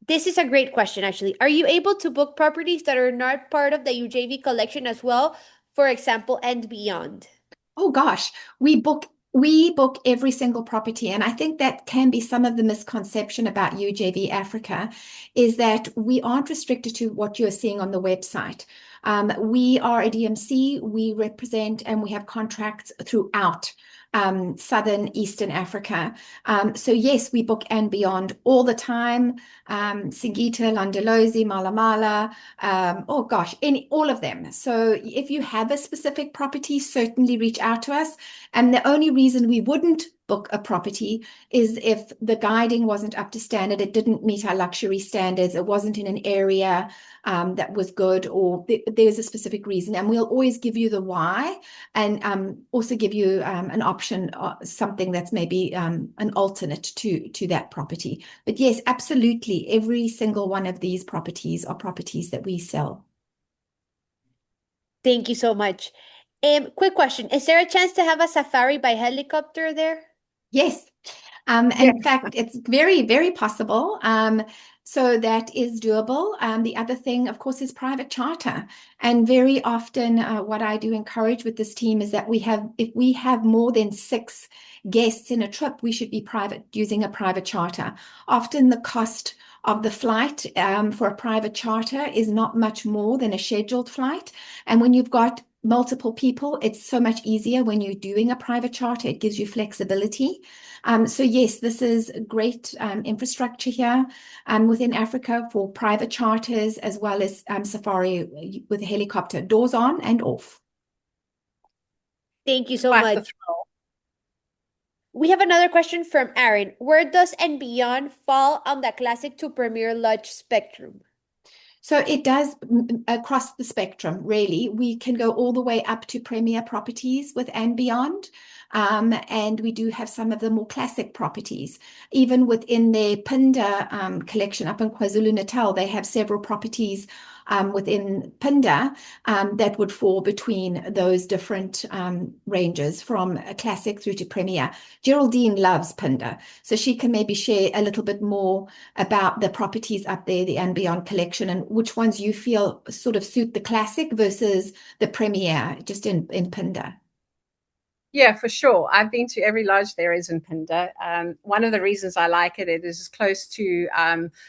This is a great question, actually. Are you able to book properties that are not part of the UJV collection as well? For example, and beyond? Oh gosh, we book every single property, and I think that can be some of the misconception about UJV Africa, is that we aren't restricted to what you're seeing on the website. We are a DMC, we represent and we have contracts throughout Southern Eastern Africa. So yes, we book and beyond all the time. Singita, Landolozi, Malamala, oh gosh, all of them. So if you have a specific property, certainly reach out to us. And the only reason we wouldn't book a property is if the guiding wasn't up to standard, it didn't meet our luxury standards, it wasn't in an area that was good, or there's a specific reason. And we'll always give you the why, and also give you an option, something that's maybe an alternate to that property. But yes, absolutely, every single one of these properties are properties that we sell. Thank you so much. Quick question. Is there a chance to have a safari by helicopter there? Yes. In fact, it's very, very possible. So that is doable. The other thing, of course, is private charter. And very often, what I do encourage with this team is that if we have more than 6 guests in a trip, we should be using a private charter. Often the cost of the flight for a private charter is not much more than a scheduled flight. And when you've got multiple people, it's so much easier when you're doing a private charter. It gives you flexibility. So yes, this is great infrastructure here within Africa for private charters, as well as safari with a helicopter, doors on and off. Thank you so much. We have another question from Aaron. Where does and beyond fall on the classic to premier lodge spectrum? So it does across the spectrum, really. We can go all the way up to premier properties with and beyond. And we do have some of the more classic properties. Even within their Pinda collection up in KwaZulu-Natal, they have several properties within Pinda that would fall between those different ranges, from a classic through to premier. Geraldine loves Pinda, so she can maybe share a little bit more about the properties up there, the and beyond collection, and which ones you feel sort of suit the classic versus the premier just in Pinda. Yeah, for sure. I've been to every lodge there is in Pinda. One of the reasons I like it, it is close to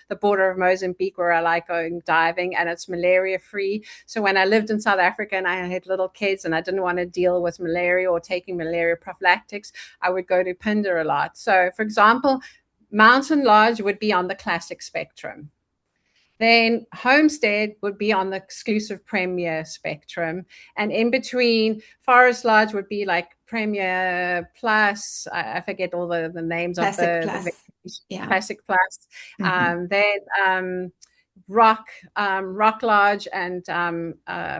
the border of Mozambique, where I like going diving, and it's malaria free. So when I lived in South Africa and I had little kids and I didn't want to deal with malaria or taking malaria prophylactics, I would go to Pinda a lot. So, for example, Mountain Lodge would be on the classic spectrum. Then Homestead would be on the exclusive Premier spectrum. And in between, Forest Lodge would be like Premier Plus. I forget all the names of Classic the Plus. Yeah. Classic Plus. Mm-hmm. Then Rock Lodge, and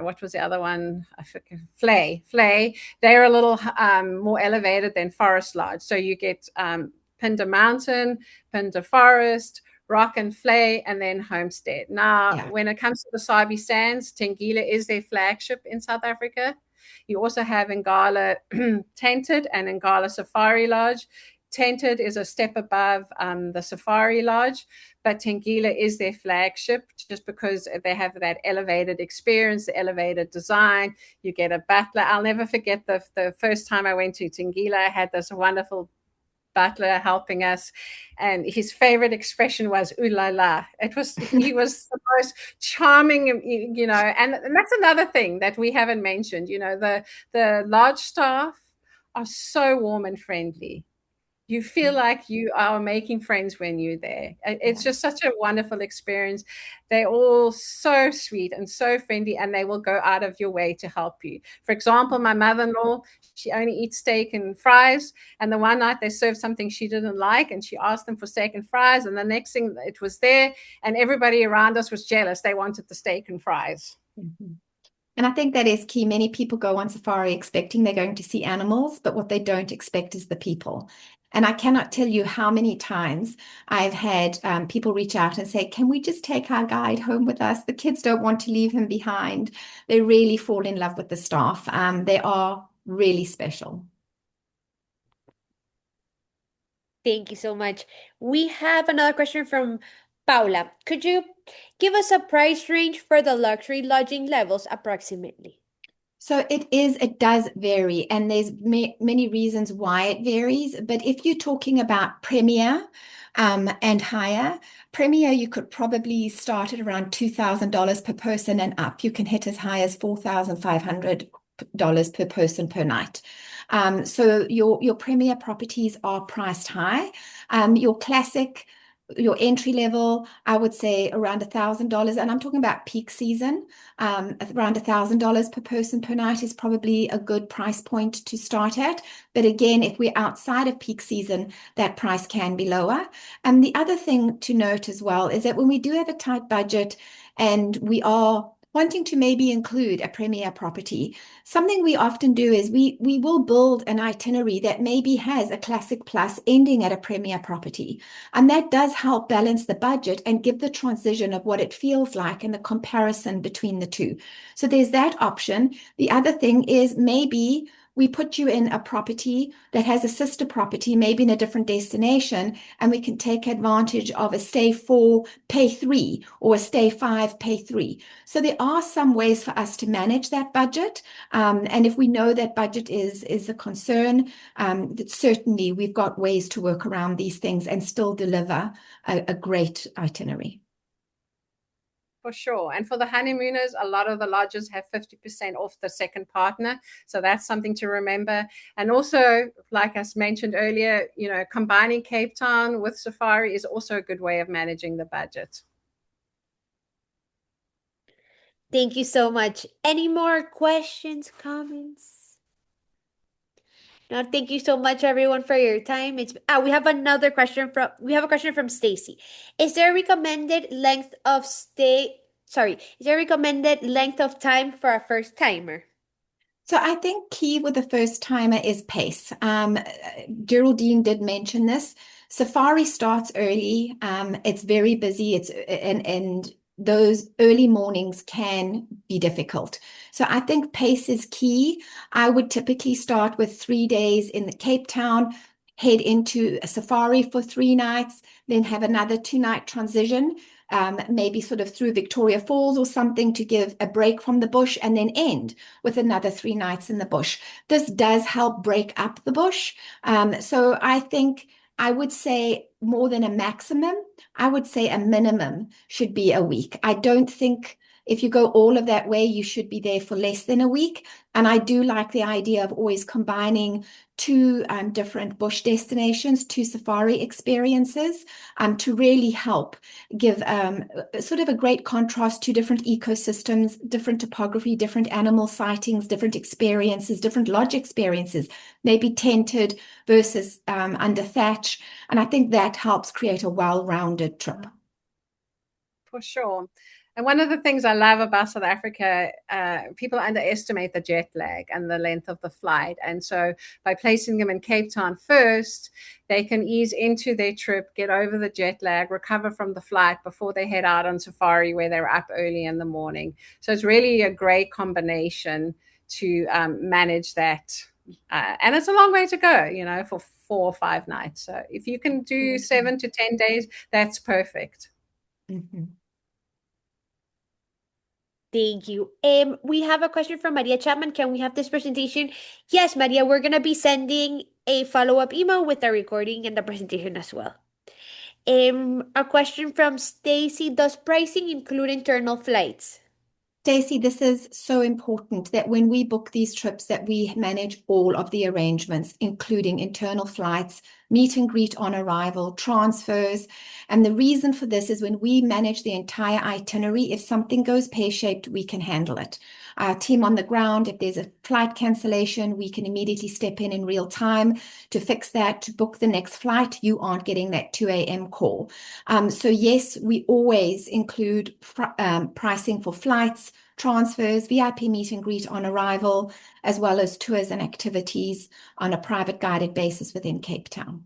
what was the other one? I forget. Flay. They're a little more elevated than Forest Lodge. So you get Pinda Mountain, Pinda Forest, Rock and Flay, and then Homestead. Now, Yeah. when it comes to the Sabi Sands, Tengile is their flagship in South Africa. You also have Ngala Tented and Ngala Safari Lodge. Tented is a step above the Safari Lodge, but Tengile is their flagship just because they have that elevated experience, the elevated design. You get a butler. I'll never forget the first time I went to Tengile. I had this wonderful butler helping us, and his favorite expression was "ooh la la." He was the most charming, and that's another thing that we haven't mentioned. The large staff are so warm and friendly. You feel like you are making friends when you're there. It's just such a wonderful experience. They're all so sweet and so friendly, and they will go out of your way to help you. For example, my mother-in-law, she only eats steak and fries, and the one night they served something she didn't like, and she asked them for steak and fries, and the next thing it was there, and everybody around us was jealous. They wanted the steak and fries. Mm-hmm. And I think that is key. Many people go on safari expecting they're going to see animals, but what they don't expect is the people. And I cannot tell you how many times I've had people reach out and say, can we just take our guide home with us? The kids don't want to leave him behind. They really fall in love with the staff. They are really special. Thank you so much. We have another question from Paula. Could you give us a price range for the luxury lodging levels approximately? So it does vary, and there's many reasons why it varies. But if you're talking about Premier and higher, Premier, you could probably start at around $2,000 per person and up. You can hit as high as $4,500 per person per night. So your Premier properties are priced high. Your classic, your entry level, I would say around $1,000, and I'm talking about peak season. Around $1,000 per person per night is probably a good price point to start at. But again, if we're outside of peak season, that price can be lower. And the other thing to note as well is that when we do have a tight budget and we are wanting to maybe include a premier property, something we often do is we will build an itinerary that maybe has a classic plus ending at a premier property. And that does help balance the budget and give the transition of what it feels like and the comparison between the two. So there's that option. The other thing is maybe we put you in a property that has a sister property, maybe in a different destination, and we can take advantage of a stay 4, pay 3, or a stay 5, pay 3. So there are some ways for us to manage that budget. And if we know that budget is a concern, certainly we've got ways to work around these things and still deliver a great itinerary. For sure. And for the honeymooners, a lot of the lodges have 50% off the second partner. So that's something to remember. And also, like I mentioned earlier, combining Cape Town with safari is also a good way of managing the budget. Thank you so much. Any more questions, comments? No, thank you so much everyone for your time. We have a question from Stacy. Is there a recommended length of stay? Sorry, is there a recommended length of time for a first timer? So I think key with the first timer is pace. Geraldine did mention this. Safari starts early. It's very busy. And those early mornings can be difficult. So I think pace is key. I would typically start with 3 days in the Cape Town, head into a safari for 3 nights, then have another 2-night transition. maybe sort of through Victoria Falls or something to give a break from the bush and then end with another 3 nights in the bush. This does help break up the bush. So I think I would say more than a maximum, I would say a minimum should be a week. I don't think if you go all of that way, you should be there for less than a week. And I do like the idea of always combining two different bush destinations, two safari experiences, to really help give sort of a great contrast to different ecosystems, different topography, different animal sightings, different experiences, different lodge experiences, maybe tented versus under thatch. And I think that helps create a well-rounded trip. For sure. And one of the things I love about South Africa, people underestimate the jet lag and the length of the flight. And so by placing them in Cape Town first, they can ease into their trip, get over the jet lag, recover from the flight before they head out on safari where they're up early in the morning. So it's really a great combination to manage that. And it's a long way to go, for 4 or 5 nights. So if you can do 7 to 10 days, that's perfect. Mm-hmm. Thank you. We have a question from Maria Chapman. Can we have this presentation? Yes, Maria, we're going to be sending a follow-up email with the recording and the presentation as well. A question from Stacy. Does pricing include internal flights? Stacey, this is so important that when we book these trips that we manage all of the arrangements, including internal flights, meet and greet on arrival, transfers. And the reason for this is when we manage the entire itinerary, if something goes pear-shaped, we can handle it. Our team on the ground, if there's a flight cancellation, we can immediately step in real time to fix that, to book the next flight. You aren't getting that 2 a.m. call. So yes, we always include pricing for flights, transfers, VIP meet and greet on arrival, as well as tours and activities on a private guided basis within Cape Town.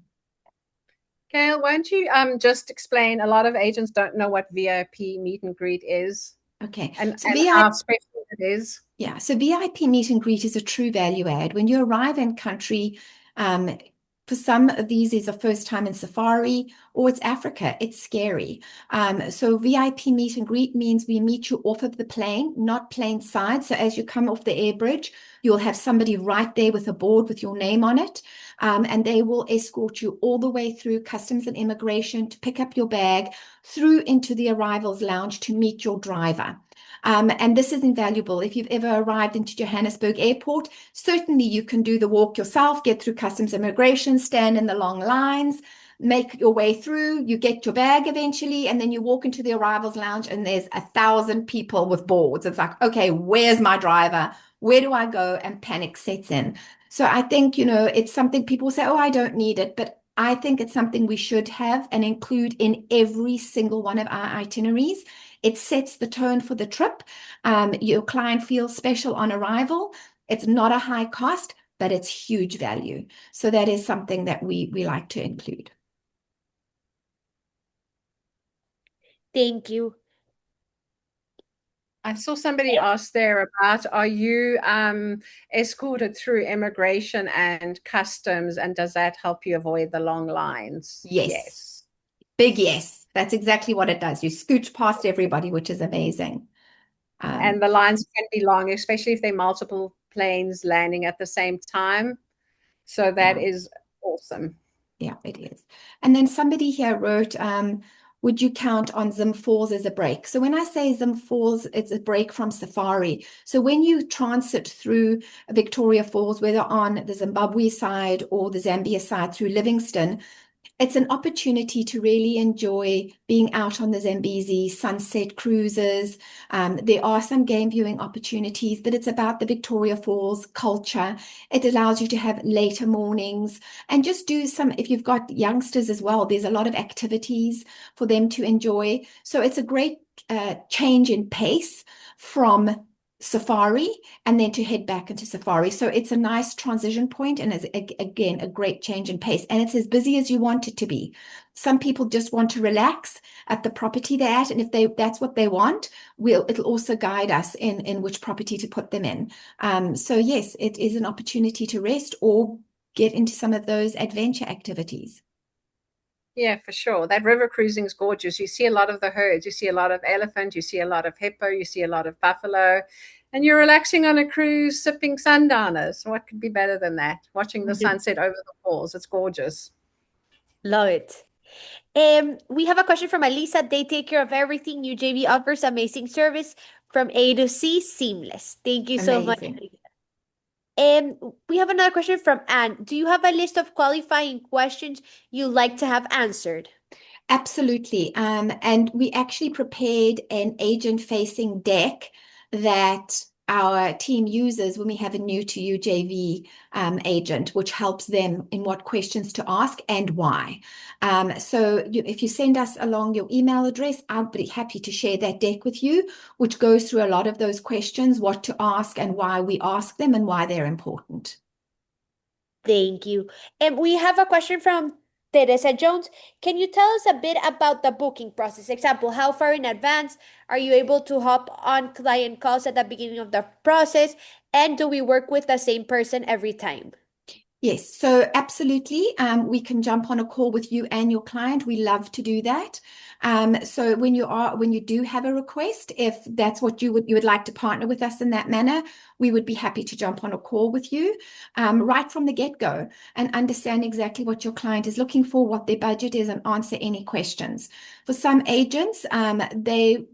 Gail, won't you just explain? A lot of agents don't know what VIP meet and greet is. Okay. And So how special it is. Yeah, so VIP meet and greet is a true value add. When you arrive in country, for some of these is a first time in safari, or it's Africa, it's scary. So VIP meet and greet means we meet you off of the plane, not plane side. So as you come off the air bridge, you'll have somebody right there with a board with your name on it. And they will escort you all the way through customs and immigration to pick up your bag, through into the arrivals lounge to meet your driver. And this is invaluable. If you've ever arrived into Johannesburg Airport, certainly you can do the walk yourself, get through customs immigration, stand in the long lines, make your way through, you get your bag eventually, and then you walk into the arrivals lounge and there's 1,000 people with boards. It's like, okay, where's my driver? Where do I go? And panic sets in. So I think, it's something people say, oh, I don't need it. But I think it's something we should have and include in every single one of our itineraries. It sets the tone for the trip. Your client feels special on arrival. It's not a high cost, but it's huge value. So that is something that we like to include. Thank you. I saw somebody ask there about, are you escorted through immigration and customs, and does that help you avoid the long lines? Yes. Big yes. That's exactly what it does. You scooch past everybody, which is amazing. And the lines can be long, especially if there are multiple planes landing at the same time. So that is awesome. Yeah, it is. And then somebody here wrote, would you count on Zim Falls as a break? So when I say Zim Falls, it's a break from safari. So when you transit through Victoria Falls, whether on the Zimbabwe side or the Zambia side through Livingstone, it's an opportunity to really enjoy being out on the Zambezi sunset cruises. There are some game viewing opportunities, but it's about the Victoria Falls culture. It allows you to have later mornings and just do some, if you've got youngsters as well, there's a lot of activities for them to enjoy. So it's a great change in pace from safari and then to head back into safari. So it's a nice transition point and is again a great change in pace, and it's as busy as you want it to be. Some people just want to relax at the property they're at, and if that's what they want, it'll also guide us in which property to put them in. So yes, it is an opportunity to rest or get into some of those adventure activities. Yeah, for sure. That river cruising is gorgeous. You see a lot of the herds. You see a lot of elephant. You see a lot of hippo. You see a lot of buffalo. And you're relaxing on a cruise, sipping sundowners. What could be better than that? Watching the sunset over the falls. It's gorgeous. Love it. We have a question from Alisa. They take care of everything. UJV offers amazing service from A to C, seamless. Thank you so much. Amazing. We have another question from Anne. Do you have a list of qualifying questions you like to have answered? Absolutely. And we actually prepared an agent-facing deck that our team uses when we have a new to UJV agent, which helps them in what questions to ask and why. So if you send us along your email address, I'll be happy to share that deck with you, which goes through a lot of those questions, what to ask and why we ask them and why they're important. Thank you. And we have a question from Teresa Jones. Can you tell us a bit about the booking process? Example, how far in advance are you able to hop on client calls at the beginning of the process? And do we work with the same person every time? Yes, so absolutely. We can jump on a call with you and your client. We love to do that. So when you do have a request, if that's what you would like to partner with us in that manner, we would be happy to jump on a call with you right from the get-go and understand exactly what your client is looking for, what their budget is, and answer any questions. For some agents, they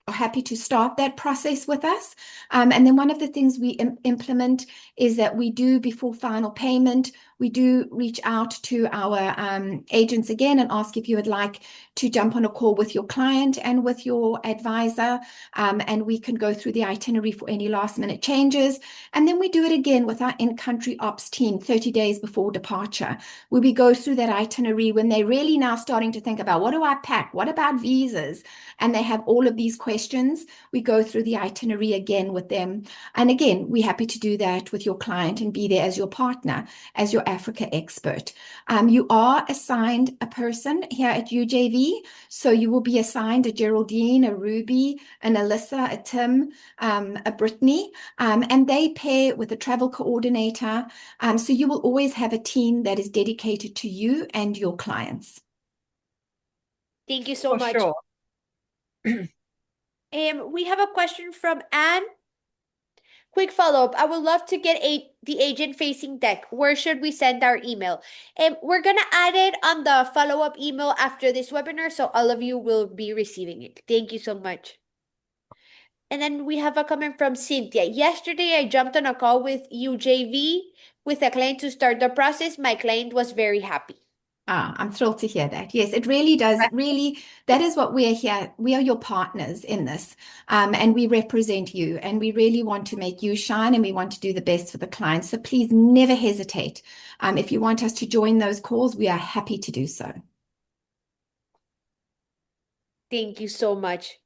are happy to start that process with us. And then one of the things we implement is that we do, before final payment, we do reach out to our agents again and ask if you would like to jump on a call with your client and with your advisor, and we can go through the itinerary for any last minute changes. And then we do it again with our in-country ops team 30 days before departure, where we go through that itinerary when they're really now starting to think about, what do I pack? What about visas? And they have all of these questions. We go through the itinerary again with them. And again, we're happy to do that with your client and be there as your partner, as your Africa expert. You are assigned a person here at UJV. So you will be assigned a Geraldine, a Ruby, an Alyssa, a Tim, a Brittany, and they pair with a travel coordinator. So you will always have a team that is dedicated to you and your clients. Thank you so For much. sure. We have a question from Anne. Quick follow-up. I would love to get the agent-facing deck. Where should we send our email? And we're gonna add it on the follow-up email after this webinar, so all of you will be receiving it. Thank you so much. And then we have a comment from Cynthia. Yesterday, I jumped on a call with UJV with a client to start the process. My client was very happy. I'm thrilled to hear that. Yes, it really does. Really, that is what we're here. We are your partners in this, and we represent you, and we really want to make you shine, and we want to do the best for the clients. So please never hesitate. If you want us to join those calls, we are happy to do so. Thank you so much.